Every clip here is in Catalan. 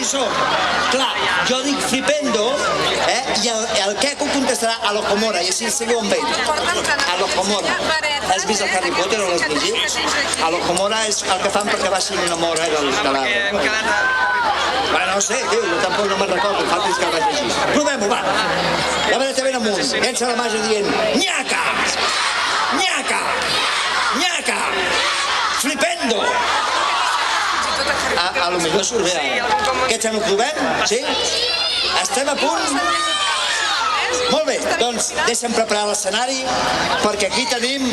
qui som. Clar, jo dic flipendo, i el Queco contestarà a l'Okomora, i així seguiu amb ell. A l'Okomora. Has vist el Harry Potter o l'has llegit? A l'Okomora és el que fan perquè baixin una mora de l'arbre. No sé, tio, jo tampoc no me'n recordo, fa temps que el vaig llegir. Provem-ho, va. La vareta ben amunt, llença la màgia dient Nyaca! Nyaca! Nyaca! Flipendo! A lo millor surt bé ara. Aquests ja no provem? Sí? Estem a punt? Molt bé, doncs deixa'm preparar l'escenari perquè aquí tenim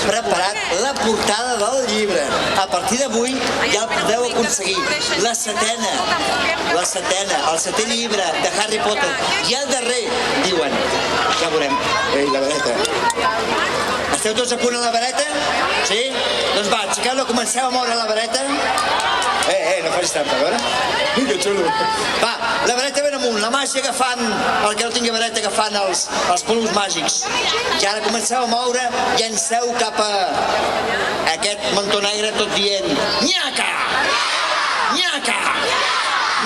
preparat la portada del llibre. A partir d'avui ja el podeu aconseguir. La setena, el setè llibre de Harry Potter. I el darrer, diuen, ja veurem. Ei, la vareta. Esteu tots a punt a la vareta? Sí? Doncs va, aixequeu-la, comenceu a moure la vareta. No facis trampa, a veure? Que xulo. Va, la vareta ben amunt, la màgia que fan, el que no tingui vareta que fan els polvos màgics. I ara comenceu a moure, llanceu cap a aquest mantó negre tot dient Nyaca! Nyaca!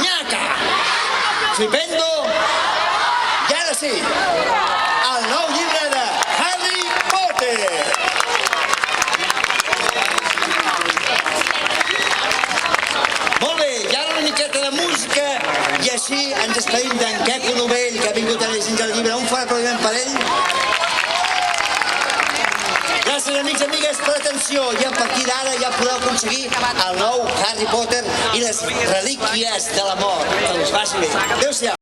Nyaca! Flipendo! I ara sí, el nou llibre de Harry Potter! Molt bé, i ara una miqueta de música i així ens despedim d'en Queco Novell, que ha vingut a llegir el llibre. Un fort aplaudiment per ell. Gràcies, amics i amigues, per l'atenció. I a partir d'ara ja podeu aconseguir el nou Harry Potter i les relíquies de la mort. Que us faci bé. Adéu-siau.